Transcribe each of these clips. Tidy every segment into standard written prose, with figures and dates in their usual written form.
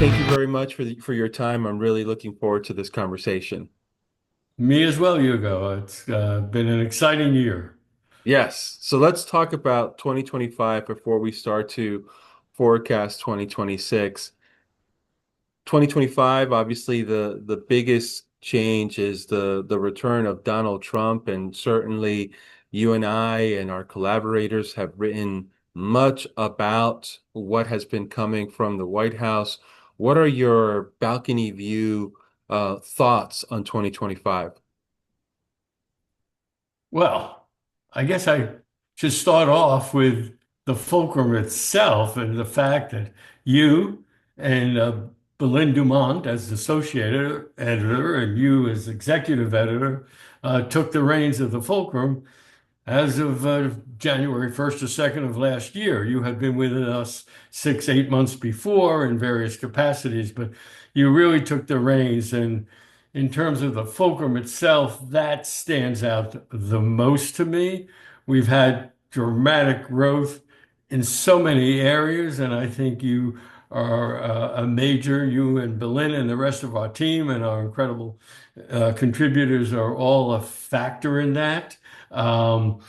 Thank you very much for your time. I'm really looking forward to this conversation. Me as well, Hugo. It's been an exciting year. Yes, so let's talk about 2025 before we start to forecast 2026. 2025, obviously the biggest change is the return of Donald Trump, and certainly you and I and our collaborators have written much about what has been coming from the White House. What are your balcony view thoughts on 2025? Well, I guess I should start off with the Fulcrum itself and the fact that you and Belinda Dumont as associate editor and you as executive editor took the reins of the Fulcrum as of January 1st or 2nd of last year. You had been with us 8 months before in various capacities, but you really took the reins. And in terms of the Fulcrum itself, that stands out the most to me. We've had dramatic growth in so many areas, and I think you are a major, you and Berlin and the rest of our team and our incredible contributors are all a factor in that. Um,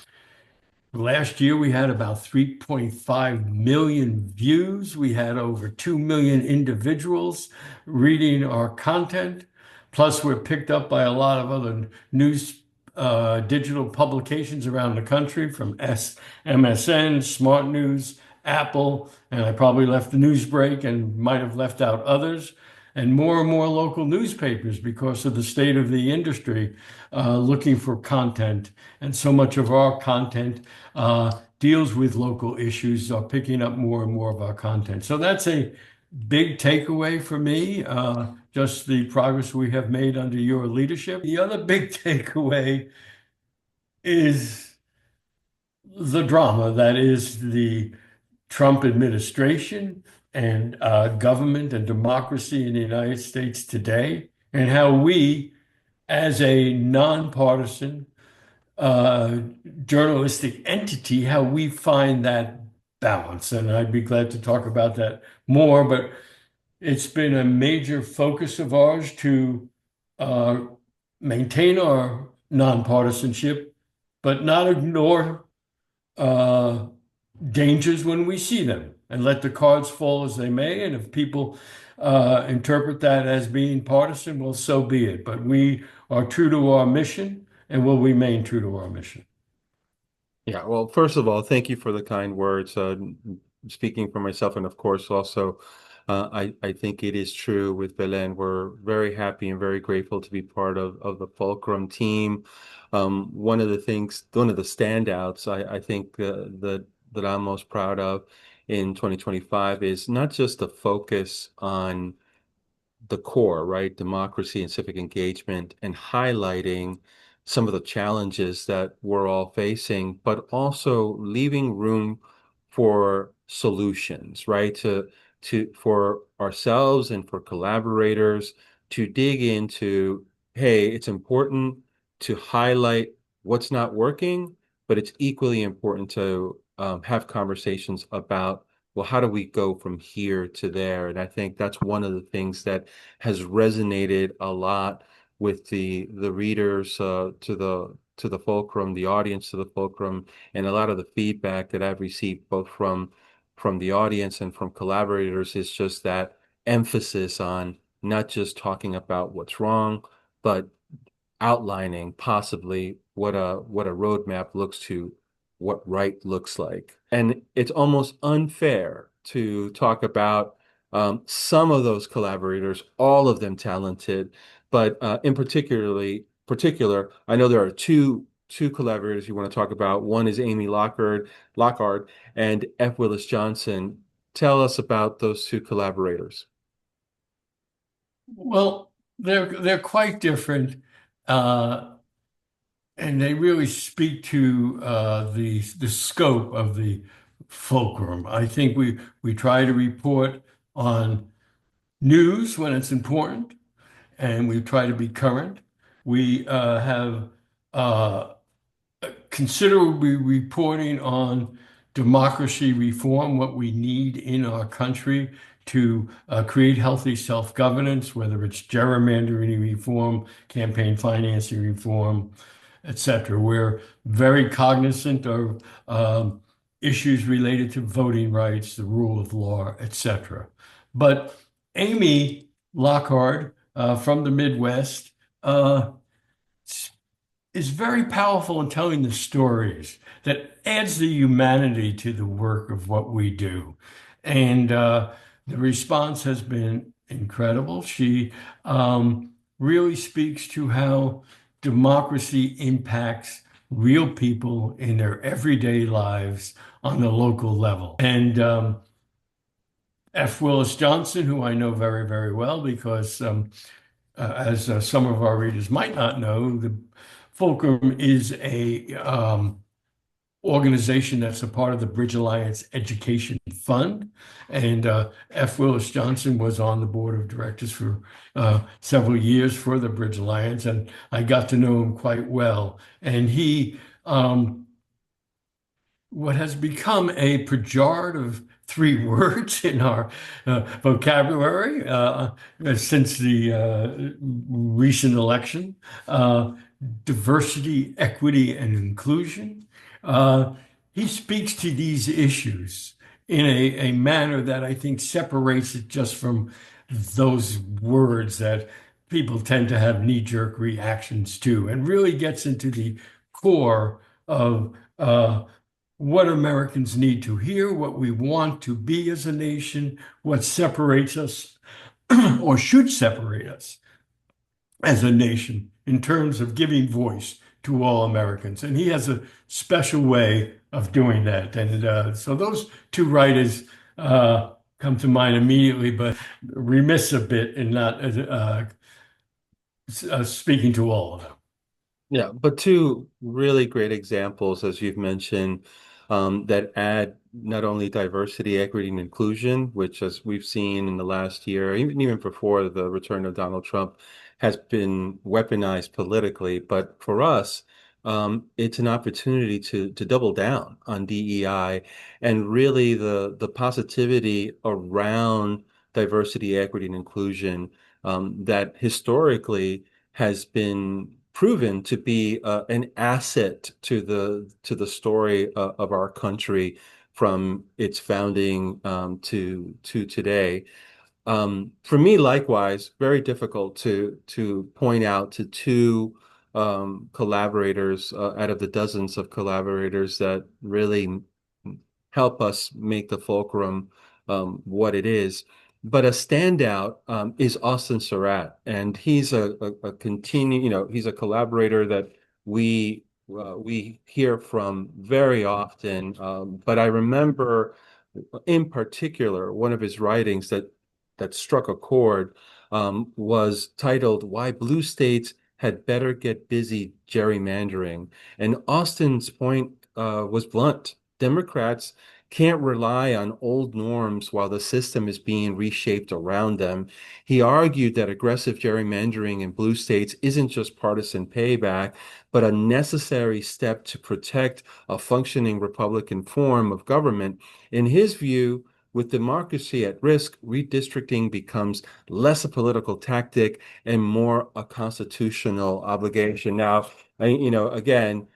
Last year, we had about 3.5 million views. We had over 2 million individuals reading our content. Plus, we're picked up by a lot of other news, digital publications around the country from MSN, Smart News, Apple, and I probably left the Newsbreak and might have left out others, and more local newspapers because of the state of the industry looking for content. And so much of our content deals with local issues, are picking up more and more of our content. So that's a big takeaway for me, just the progress we have made under your leadership. The other big takeaway is the drama that is the Trump administration and government and democracy in the United States today, and how we, as a nonpartisan uh, journalistic entity, how we find that balance. And I'd be glad to talk about that more, but it's been a major focus of ours to uh, maintain our nonpartisanship, but not ignore uh, dangers when we see them and let the cards fall as they may. And if people interpret that as being partisan, well, so be it. But we are true to our mission and will remain true to our mission. Yeah, well, first of all, thank you for the kind words. Speaking for myself, and of course, also, I think it is true with Belen. We're very happy and very grateful to be part of the Fulcrum team. One of the standouts, I think that I'm most proud of in 2025 is not just the focus on the core, right? Democracy and civic engagement, and highlighting some of the challenges that we're all facing, but also leaving room for solutions, right? For ourselves and for collaborators to dig into, hey, it's important to highlight what's not working, but it's equally important to have conversations about, well, how do we go from here to there? And I think that's one of the things that has resonated a lot with the readers to the Fulcrum, the audience to the Fulcrum, and a lot of the feedback that I've received both from the audience and from collaborators is just that emphasis on not just talking about what's wrong, but outlining possibly what a roadmap looks to what right looks like. And it's almost unfair to talk about some of those collaborators, all of them talented, but in particular, I know there are two collaborators you want to talk about. One is Amy Lockhart and F. Willis Johnson. Tell us about those two collaborators. Well, they're quite different, uh, and they really speak to the scope of the fulcrum. I think we try to report on news when it's important, and we try to be current. We have considerably reporting on democracy reform, what we need in our country to create healthy self-governance, whether it's gerrymandering reform, campaign financing reform, etc. We're very cognizant of issues related to voting rights, the rule of law, etc. But Amy Lockhart from the Midwest uh, is very powerful in telling the stories that adds the humanity to the work of what we do. And the response has been incredible. She really speaks to how democracy impacts real people in their everyday lives on the local level. And F. Willis Johnson, who I know very, very well because as some of our readers might not know, the Fulcrum is a organization that's a part of the Bridge Alliance Education Fund. And F. Willis Johnson was on the board of directors for several years for the Bridge Alliance, and I got to know him quite well. And he what has become a pejorative three words in our vocabulary since the recent election, uh, diversity, equity, and inclusion. Uh, he speaks to these issues in a manner that I think separates it just from those words that people tend to have knee-jerk reactions to, and really gets into the core of what Americans need to hear, what we want to be as a nation, what separates us or should separate us as a nation in terms of giving voice to all Americans. And he has a special way of doing that. And so those two writers come to mind immediately, but remiss a bit in not speaking to all of them. Yeah, but two really great examples, as you've mentioned, that add not only diversity, equity, and inclusion, which, as we've seen in the last year, even before the return of Donald Trump, has been weaponized politically. But for us, it's an opportunity to double down on DEI and really the positivity around diversity, equity, and inclusion that historically has been proven to be an asset to the story of our country from its founding to today. For me, likewise, very difficult to point out to two collaborators out of the dozens of collaborators that really help us make the Fulcrum what it is. But a standout is Austin Surratt, and he's a continue, he's a collaborator that we hear from very often. But I remember in particular one of his writings that struck a chord was titled "Why Blue States Had Better Get Busy Gerrymandering," and Austin's point was blunt. Democrats can't rely on old norms while the system is being reshaped around them. He argued that aggressive gerrymandering in blue states isn't just partisan payback, but a necessary step to protect a functioning Republican form of government. In his view, with democracy at risk, redistricting becomes less a political tactic and more a constitutional obligation. Now, again,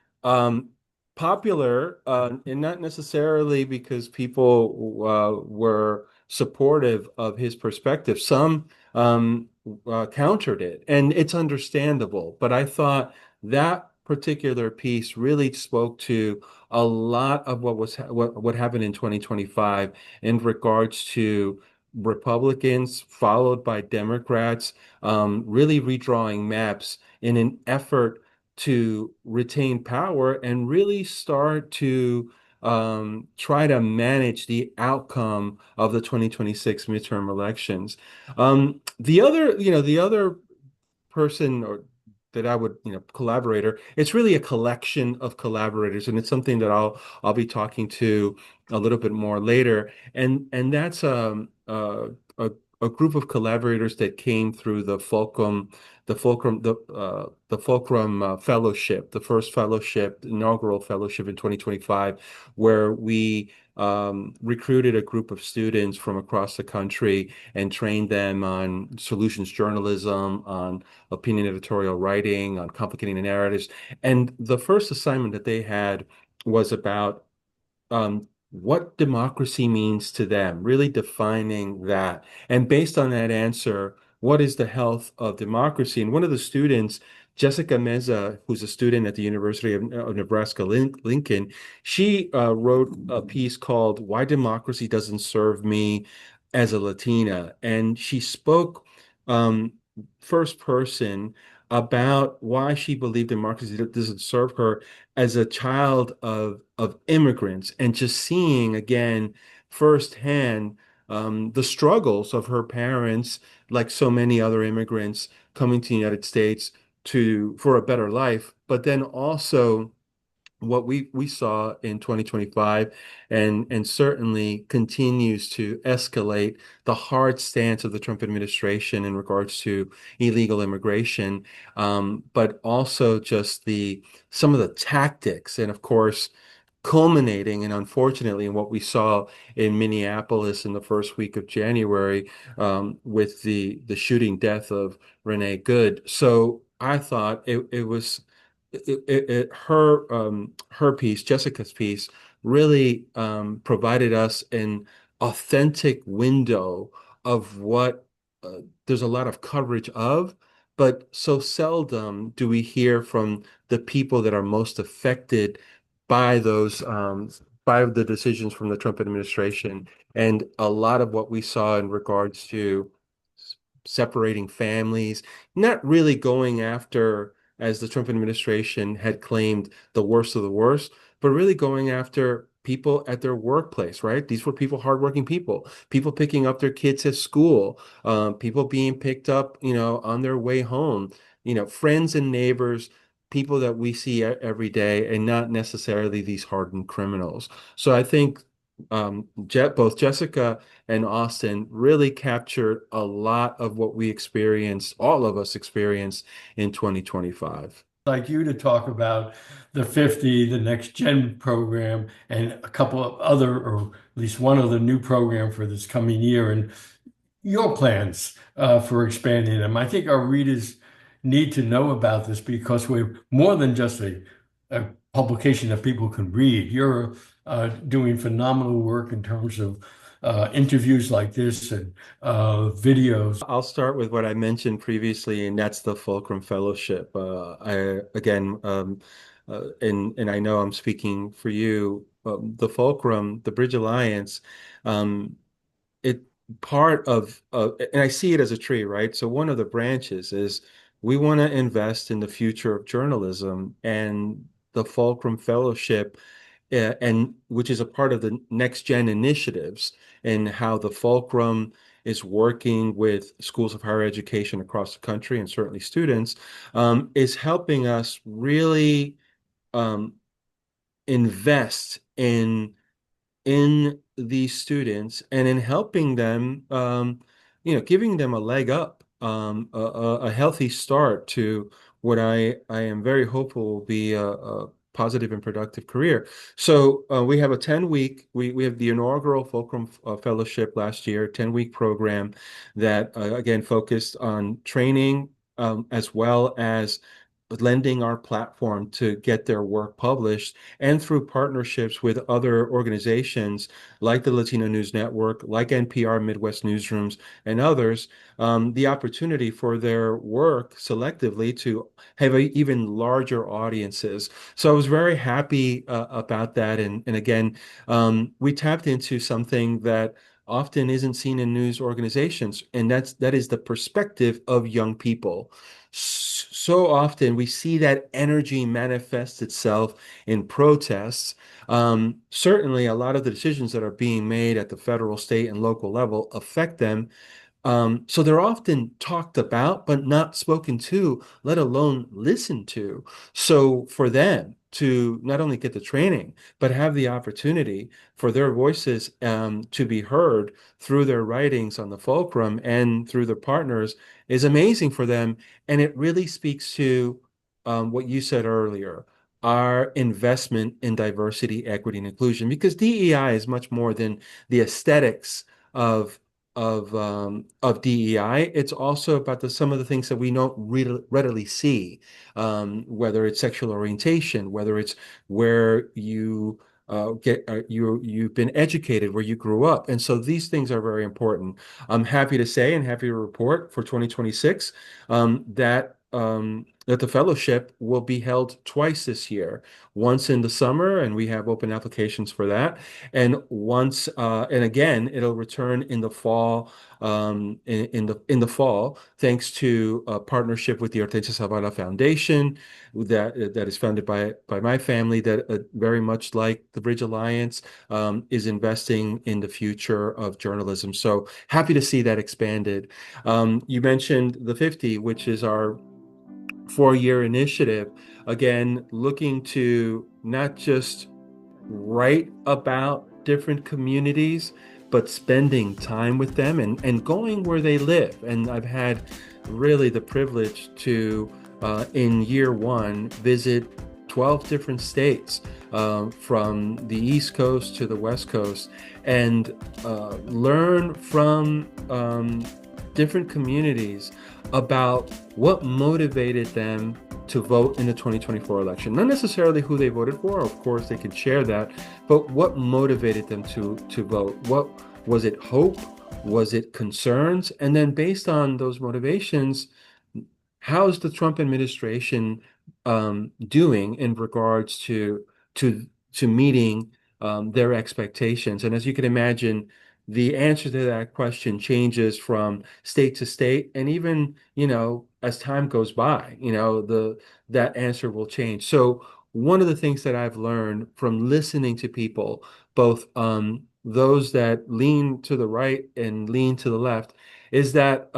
popular, and not necessarily because people were supportive of his perspective. Some countered it, and it's understandable. But I thought that particular piece really spoke to a lot of what happened in 2025 in regards to Republicans followed by Democrats really redrawing maps in an effort to retain power and really start to try to manage the outcome of the 2026 midterm elections. The other person or that I would, collaborator, it's really a collection of collaborators, and it's something that I'll be talking to a little bit more later. And that's a group of collaborators that came through the Fulcrum Fellowship, the first fellowship, inaugural fellowship in 2025, where we recruited a group of students from across the country and trained them on solutions journalism, on opinion editorial writing, on complicating the narratives. And the first assignment that they had was about what democracy means to them, really defining that. And based on that answer, what is the health of democracy? And one of the students, Jessica Meza, who's a student at the University of Nebraska Lincoln, she wrote a piece called "Why Democracy Doesn't Serve Me as a Latina," and she spoke um, first person about why she believed democracy doesn't serve her as a child of immigrants, and just seeing again firsthand the struggles of her parents, like so many other immigrants coming to the United States to for a better life, but then also what we saw in 2025 and certainly continues to escalate the hard stance of the Trump administration in regards to illegal immigration, but also just the some of the tactics and of course culminating and unfortunately in what we saw in Minneapolis in the first week of January, with the shooting death of Renee Good. So I thought it was her piece, Jessica's piece, really provided us an authentic window of what there's a lot of coverage of, but so seldom do we hear from the people that are most affected by those by the decisions from the Trump administration. And a lot of what we saw in regards to separating families, not really going after, as the Trump administration had claimed, the worst of the worst, but really going after people at their workplace, right? These were people, hardworking people, people picking up their kids at school, people being picked up, on their way home, friends and neighbors, people that we see every day, and not necessarily these hardened criminals. So I think both Jessica and Austin really captured a lot of what we experienced, all of us experienced in 2025. Like you to talk about the 50, the Next Gen program, and a couple of other, or at least one other new program for this coming year, and your plans for expanding them. I think our readers need to know about this because we're more than just a publication that people can read. You're doing phenomenal work in terms of interviews like this and videos. I'll start with what I mentioned previously, and that's the Fulcrum Fellowship. I again, and I know I'm speaking for you. The Fulcrum, the Bridge Alliance, um, it part of, and I see it as a tree, right? So one of the branches is we want to invest in the future of journalism, and the Fulcrum Fellowship, and which is a part of the Next Gen initiatives, and how the Fulcrum is working with schools of higher education across the country and certainly students, is helping us really um, invest in these students and in helping them, giving them a leg up, a healthy start to what I am very hopeful will be a positive and productive career. So we have a 10-week, we have the inaugural Fulcrum Fellowship last year, 10-week program that again focused on training, as well as lending our platform to get their work published, and through partnerships with other organizations like the Latino News Network, like NPR Midwest Newsrooms, and others, the opportunity for their work selectively to have even larger audiences. So I was very happy about that. And again, we tapped into something that often isn't seen in news organizations, and that is the perspective of young people. So often we see that energy manifest itself in protests. Certainly, a lot of the decisions that are being made at the federal, state, and local level affect them, so they're often talked about, but not spoken to, let alone listened to. So for them to not only get the training, but have the opportunity for their voices to be heard through their writings on the Fulcrum and through their partners is amazing for them. And it really speaks to what you said earlier. our investment in diversity, equity, and inclusion, because DEI is much more than the aesthetics of of DEI. It's also about some of the things that we don't readily see, whether it's sexual orientation, whether it's where you you've been educated, where you grew up, and so these things are very important. I'm happy to say and happy to report for 2026 that the fellowship will be held twice this year, once in the summer, and we have open applications for that, and once and again it'll return in the fall, in the fall, thanks to a partnership with the Hortensia Zavala Foundation that is funded by my family, that very much like the Bridge Alliance, is investing in the future of journalism. So happy to see that expanded. You mentioned the 50, which is our 4-year initiative, again, looking to not just write about different communities, but spending time with them and going where they live. And I've had really the privilege to, in year one, visit 12 different states, from the East Coast to the West Coast, and learn from different communities about what motivated them to vote in the 2024 election. Not necessarily who they voted for, of course, they can share that, but what motivated them to vote? What was it, hope? Was it concerns? And then based on those motivations, how's the Trump administration doing in regards to meeting their expectations? And as you can imagine, the answer to that question changes from state to state, and even, as time goes by, the that answer will change. So one of the things that I've learned from listening to people, both those that lean to the right and lean to the left, is that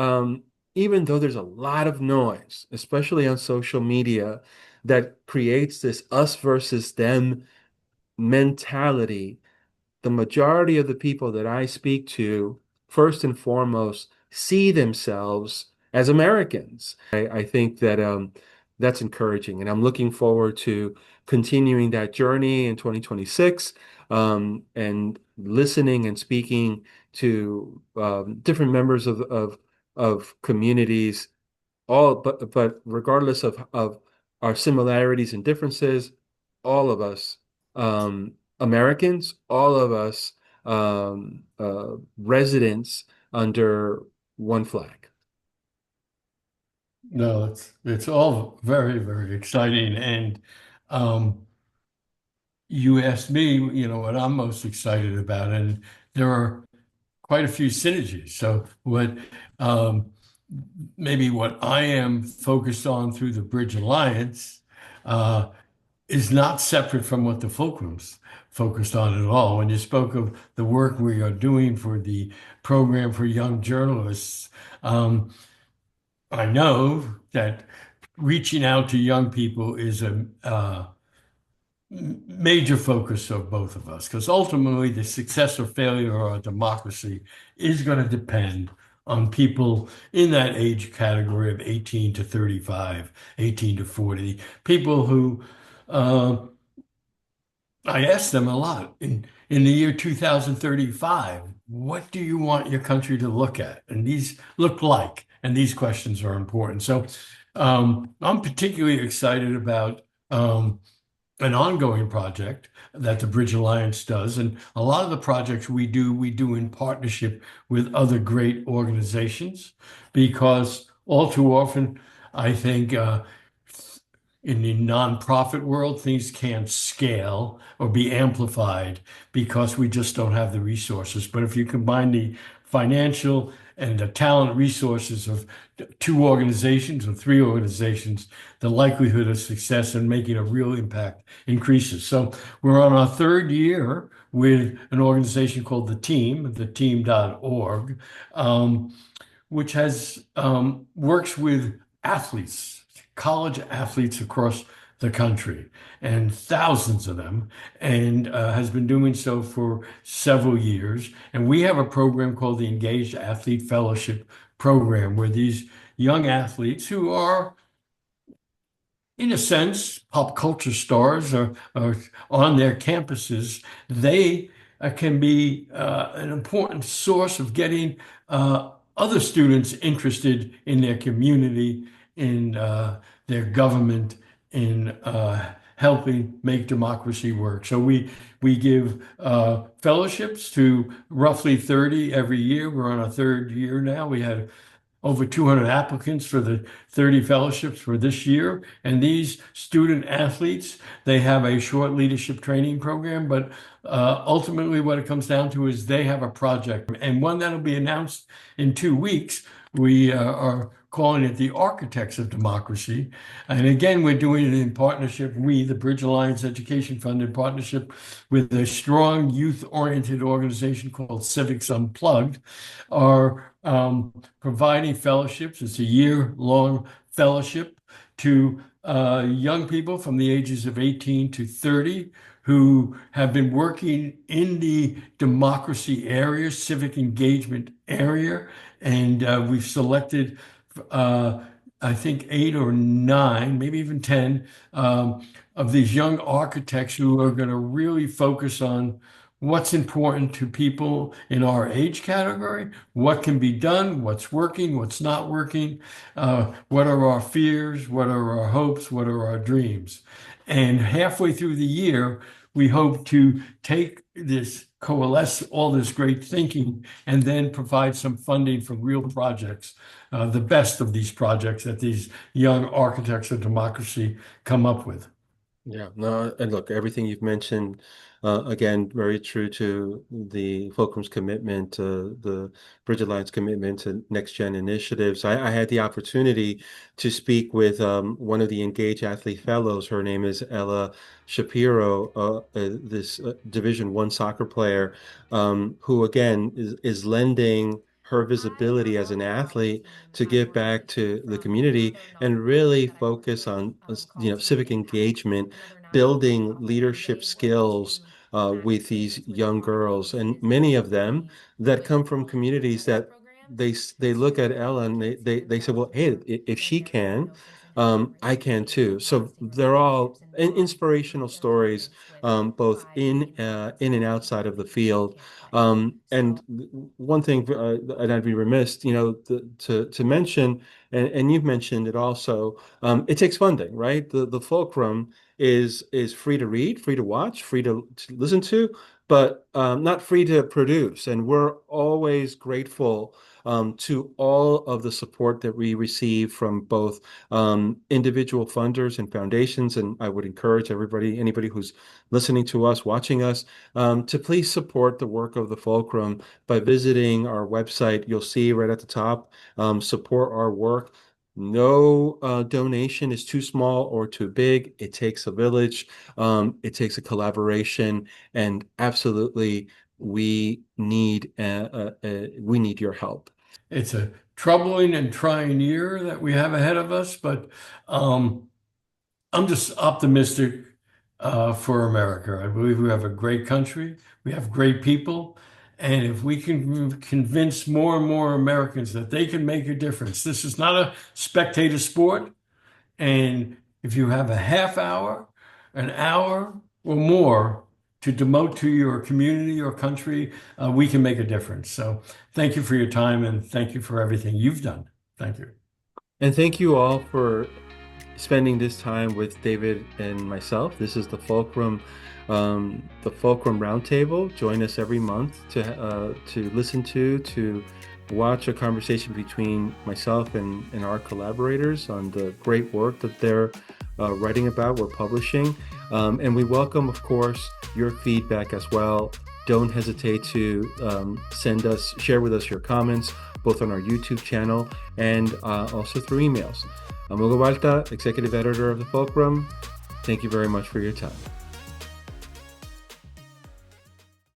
even though there's a lot of noise, especially on social media, that creates this us versus them mentality, the majority of the people that I speak to, first and foremost, see themselves as Americans. I think that that's encouraging, and I'm looking forward to continuing that journey in 2026, and listening and speaking to different members of communities, all but regardless of our similarities and differences, all of us, Americans, all of us, residents under one flag. No, it's all very, very exciting. And um, you asked me, what I'm most excited about, and there are quite a few synergies. So um, maybe what I am focused on through the Bridge Alliance uh, is not separate from what the Fulcrum's focused on at all. When you spoke of the work we are doing for the program for young journalists, I know that reaching out to young people is a major focus of both of us, because ultimately the success or failure of our democracy is going to depend on people in that age category of 18 to 35, 18 to 40, people who I ask them a lot in the year 2035, what do you want your country to look at? And these look like, and these questions are important. So I'm particularly excited about an ongoing project that the Bridge Alliance does. And a lot of the projects we do in partnership with other great organizations, because all too often, I think in the nonprofit world, things can't scale or be amplified because we just don't have the resources. But if you combine the financial and the talent resources of two organizations or three organizations, the likelihood of success and making a real impact increases. So we're on our third year with an organization called the team.org, which has works with athletes, college athletes across the country, and thousands of them, and has been doing so for several years. And we have a program called the Engaged Athlete Fellowship Program, where these young athletes who are in a sense, pop culture stars are on their campuses. They can be an important source of getting other students interested in their community, in their government, in helping make democracy work. So we give fellowships to roughly 30 every year. We're on our third year now. We had over 200 applicants for the 30 fellowships for this year. And these student athletes, they have a short leadership training program, but ultimately what it comes down to is they have a project and one that'll be announced in 2 weeks. We are calling it the Architects of Democracy. And again, we're doing it in partnership, we, the Bridge Alliance Education Fund, in partnership with a strong youth-oriented organization called Civics Unplugged, are providing fellowships. It's a year-long fellowship to young people from the ages of 18 to 30 who have been working in the democracy area, civic engagement area. And we've selected, I think, 8 or 9, maybe even 10 of these young architects who are going to really focus on what's important to people in our age category, what can be done, what's working, what's not working, what are our fears, what are our hopes, what are our dreams. And halfway through the year, we hope to take this, coalesce all this great thinking, and then provide some funding for real projects, the best of these projects that these young architects of democracy come up with. Yeah, no, and look, everything you've mentioned, again, very true to the Fulcrum's commitment, the Bridge Alliance commitment to next gen initiatives. I had the opportunity to speak with one of the Engage Athlete Fellows. Her name is Ella Shapiro, this Division I soccer player, who again is lending her visibility as an athlete to give back to the community and really focus on civic engagement, building leadership skills with these young girls, and many of them that come from communities that they look at Ella and they say, well, hey, if she can, I can too. So they're all inspirational stories, both in and outside of the field. And one thing, and I'd be remiss, to mention, and you've mentioned it also. It takes funding, right? The Fulcrum is free to read, free to watch, free to listen to, but not free to produce. And we're always grateful to all of the support that we receive from both individual funders and foundations. And I would encourage anybody who's listening to us, watching us, to please support the work of the Fulcrum by visiting our website. You'll see right at the top, support our work. No donation is too small or too big. It takes a village. It takes a collaboration, and absolutely, we need your help. It's a troubling and trying year that we have ahead of us, but um, I'm just optimistic for America. I believe we have a great country, we have great people, and if we can convince more and more Americans that they can make a difference, this is not a spectator sport. And if you have a half hour, an hour, or more to devote to your community or country, we can make a difference. So thank you for your time and thank you for everything you've done. Thank you. And thank you all for spending this time with David and myself. This is the Fulcrum Roundtable. Join us every month to listen to watch a conversation between myself and our collaborators on the great work that they're writing about, we're publishing. And we welcome, of course, your feedback as well. Don't hesitate to share with us your comments, both on our YouTube channel and also through emails. I'm Hugo Balta, Executive Editor of the Fulcrum. Thank you very much for your time.